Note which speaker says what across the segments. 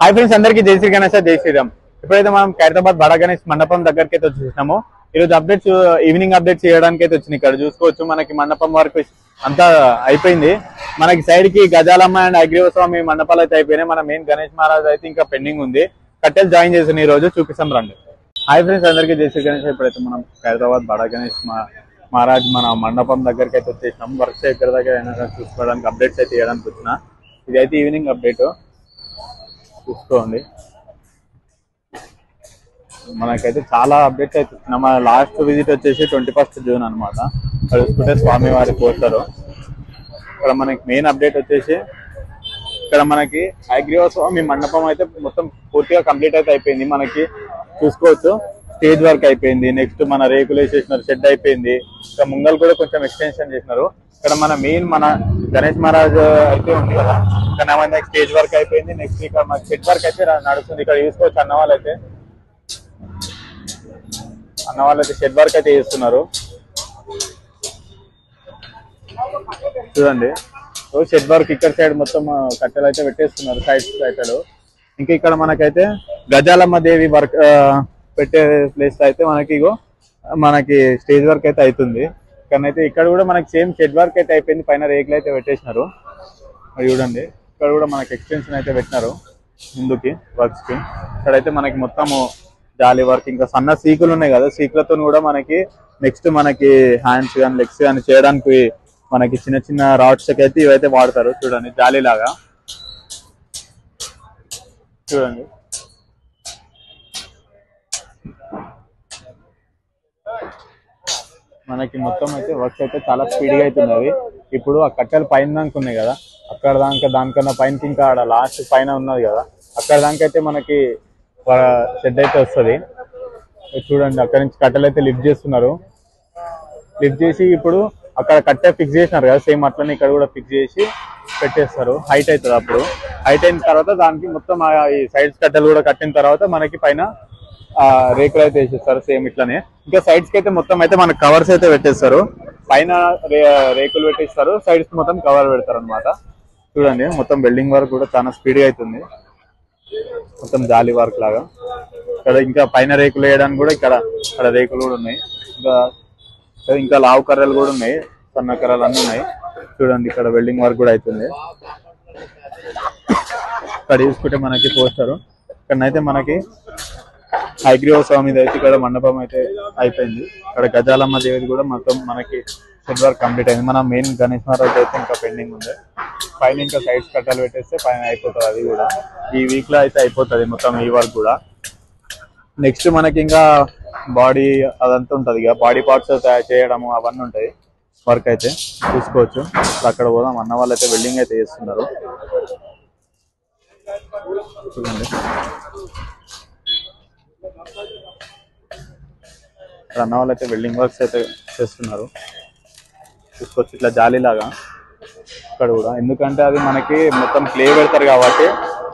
Speaker 1: Hi friends, అందరికీ జై శ్రీ గణేష్, జై శ్రీరామ్. ఇప్పుడైతే మనం ఖైరతాబాద్ బడా గణేష్ మండపం దగ్గరికి అయితే వచ్చేసినాము. ఈరోజు అప్డేట్స్, ఈవినింగ్ అప్డేట్స్ చేయడానికి అయితే వచ్చినాయి. ఇక్కడ చూసుకోవచ్చు, మనకి మండపం వరకు అంతా అయిపోయింది. మనకి సైడ్ కి గజాలమ్మ అండ్ అగ్రివ స్వామి మండపాలు అయితే అయిపోయినాయి. మన మెయిన్ గణేష్ మహారాజ్ అయితే ఇంకా పెండింగ్ ఉంది. కట్టెలు జాయిన్ చేసిన ఈ రోజు చూపిస్తాం రండి. హాయ్ ఫ్రెండ్స్, అందరికీ జై శ్రీ గణేష్. ఇప్పుడైతే మనం ఖైరతాబాద్ బడా గణేష్ మహారాజ్ మన మండపం దగ్గరికి అయితే వచ్చేసినాం. వర్క్స్ ఎక్కడ దగ్గర అయినా చూసుకోవడానికి అప్డేట్స్ అయితే చేయడానికి వచ్చిన. ఇది అయితే ఈవినింగ్ అప్డేట్ చూసుకోండి. మనకైతే చాలా అప్డేట్స్ అయితే మన లాస్ట్ విజిట్ వచ్చేసి 21 జూన్ అనమాట. చూసుకుంటే స్వామివారి పోస్టర్. ఇక్కడ మనకి మెయిన్ అప్డేట్ వచ్చేసి ఇక్కడ మనకి హయగ్రీవ స్వామి మండపం అయితే మొత్తం పూర్తిగా కంప్లీట్ అయితే అయిపోయింది. మనకి చూసుకోవచ్చు, స్టేజ్ వర్క్ అయిపోయింది. నెక్స్ట్ మన రేకులు వేసేసినారు, షెడ్ అయిపోయింది. ఇంకా ముంగల్ కూడా కొంచెం ఎక్స్టెన్షన్ చేసినారు. ఇక్కడ మన మెయిన్ మన గణేష్ మహారాజ్ అయితే ఉంది కదా, ఇక్కడ మనకి స్టేజ్ వర్క్ అయిపోయింది. నెక్స్ట్ ఇక్కడ మనకి షెడ్ వర్క్ అయితే నడుస్తుంది. ఇక్కడ చూసుకోవచ్చు, అన్న వాళ్ళు అయితే షెడ్ వర్క్ అయితే చేస్తున్నారు. చూడండి, షెడ్ వర్క్ ఇక్కడ సైడ్ మొత్తం కట్టెలు అయితే పెట్టేస్తున్నారు, సైడ్. ఇంకా ఇక్కడ మనకైతే గజాలమ్మ దేవి వర్క్ పెట్టే ప్లేస్ అయితే మనకి స్టేజ్ వర్క్ అయితే అవుతుంది. ఇక్కడైతే ఇక్కడ కూడా మనకి సేమ్ షెడ్ వర్క్ అయితే అయిపోయింది. పైన రేకులు అయితే పెట్టేసినారు. చూడండి, ఇక్కడ కూడా మనకి ఎక్స్టెన్షన్ అయితే పెట్టినారు ముందుకి వర్క్స్ కి. ఇక్కడైతే మనకి మొత్తము జాలీ వర్క్, ఇంకా సన్న సీకులు ఉన్నాయి కదా, సీకులతో కూడా మనకి నెక్స్ట్ మనకి హ్యాండ్స్ కానీ లెగ్స్ కానీ చేయడానికి మనకి చిన్న చిన్న రాడ్స్ అయితే ఇవైతే వాడతారు. చూడండి, జాలీ లాగా చూడండి. మనకి మొత్తం అయితే వర్క్స్ అయితే చాలా స్పీడ్గా అవుతున్నది. ఇప్పుడు ఆ కట్టెలు పైన దాకా ఉన్నాయి కదా, అక్కడ దానికన్నా పైనకి ఇంకా ఆడ లాస్ట్ పైన ఉన్నది కదా, అక్కడ దానికైతే మనకి షెడ్ అయితే వస్తుంది. చూడండి, అక్కడ నుంచి కట్టెలు అయితే లిఫ్ట్ చేస్తున్నారు. లిఫ్ట్ చేసి ఇప్పుడు అక్కడ కట్టె ఫిక్స్ చేసినారు కదా, సేమ్ అట్లనే ఇక్కడ కూడా ఫిక్స్ చేసి పెట్టేస్తారు. హైట్ అవుతుంది. అప్పుడు హైట్ అయిన తర్వాత దానికి మొత్తం ఈ సైడ్స్ కట్టెలు కూడా కట్టిన తర్వాత మనకి పైన రేకులు అయితే వేసేస్తారు సేమ్ ఇట్లానే. ఇంకా సైడ్స్ కి అయితే మొత్తం అయితే మనకి కవర్స్ అయితే పెట్టేస్తారు. పైన రేకులు పెట్టేస్తారు, సైడ్స్ మొత్తం కవర్ పెడతారు అనమాట. చూడండి, మొత్తం బిల్డింగ్ వర్క్ కూడా చాలా స్పీడ్ గా అవుతుంది. మొత్తం జాలీ వర్క్ లాగా. ఇక్కడ ఇంకా పైన రేకులు వేయడానికి కూడా ఇక్కడ రేకులు కూడా ఉన్నాయి. ఇంకా లావు కర్రలు కూడా ఉన్నాయి, సన్న కర్రలు అన్నీ ఉన్నాయి. చూడండి, ఇక్కడ వెల్డింగ్ వర్క్ కూడా అవుతుంది. ఇక్కడ చూసుకుంటే మనకి పోస్టర్. ఇక్కడనైతే మనకి హయగ్రీవ స్వామిది అయితే ఇక్కడ మండపం అయితే అయిపోయింది. ఇక్కడ గజాలమ్మ దేవిది కూడా మొత్తం మనకి షెడ్ వర్క్ కంప్లీట్ అయింది. మన మెయిన్ గణేష్ మహారాజ్ అయితే ఇంకా పెండింగ్ ఉంది. పైన ఇంకా సైడ్స్ కట్టలు పెట్టేస్తే పైన అయిపోతుంది. అది కూడా ఈ వీక్ లో అయితే అయిపోతుంది మొత్తం ఈ వర్క్ కూడా. నెక్స్ట్ మనకి ఇంకా బాడీ అదంతా ఉంటుంది ఇక, బాడీ పార్ట్స్ చేయడము అవన్నీ ఉంటాయి వర్క్ అయితే. చూసుకోవచ్చు, అక్కడ పోదాం. అన్న వాళ్ళు అయితే వెల్డింగ్ అయితే చేస్తున్నారు. చూడండి, ఇక్కడ అన్న వాళ్ళు అయితే వెల్డింగ్ వర్క్స్ అయితే చేస్తున్నారు. చూసుకోవచ్చు, ఇట్లా జాలీలాగా ఇక్కడ కూడా. ఎందుకంటే అది మనకి మొత్తం క్లే పెడతారు కాబట్టి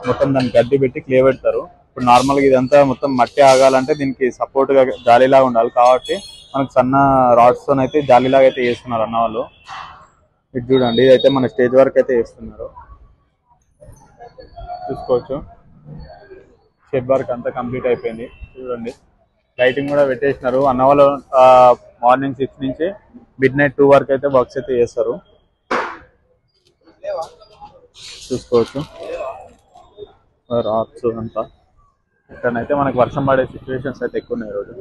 Speaker 1: మొత్తం దాన్ని గడ్డి పెట్టి క్లే పెడతారు. ఇప్పుడు నార్మల్గా ఇదంతా మొత్తం మట్టి ఆగాలంటే దీనికి సపోర్ట్గా జాలీలాగా ఉండాలి కాబట్టి మనకు సన్న రాడ్స్ తో అయితే జాలీలాగా అయితే చేస్తున్నారు అన్న వాళ్ళు. ఇది చూడండి, ఇదైతే మన స్టేజ్ వర్క్ అయితే చేస్తున్నారు. చూసుకోవచ్చు, షెడ్ వర్క్ అంతా కంప్లీట్ అయిపోయింది. చూడండి, లైటింగ్ కూడా పెట్టేసినారు అన్న వాళ్ళు. మార్నింగ్ 6 నుంచి మిడ్నైట్ 2 వరకు అయితే వర్క్స్ అయితే చేస్తారు. చూసుకోవచ్చు, రాత్స్ అంతా. ఇక్కడనైతే మనకు వర్షం పడే సిచ్యువేషన్స్ అయితే ఎక్కువ ఉన్నాయి ఈరోజు.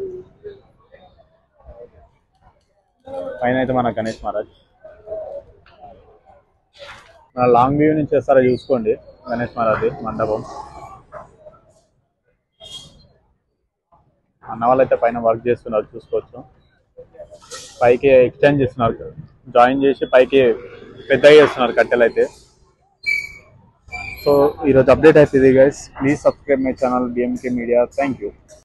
Speaker 1: పైన అయితే మన గణేష్ మహారాజ్ లాంగ్ వ్యూ నుంచి వస్తారా చూసుకోండి. గణేష్ మహారాజ్ మండపం. అన్న వాళ్ళు అయితే పైన వర్క్ చేస్తున్నారు. చూసుకోవచ్చు, పైకి ఎక్స్టెండ్ చేస్తున్నారు, జాయిన్ చేసి పైకి పెద్దగా చేస్తున్నారు కట్టెలు అయితే. సో ఈరోజు అప్డేట్ అవుతుంది guys. Please subscribe my channel BMK Media. Thank you.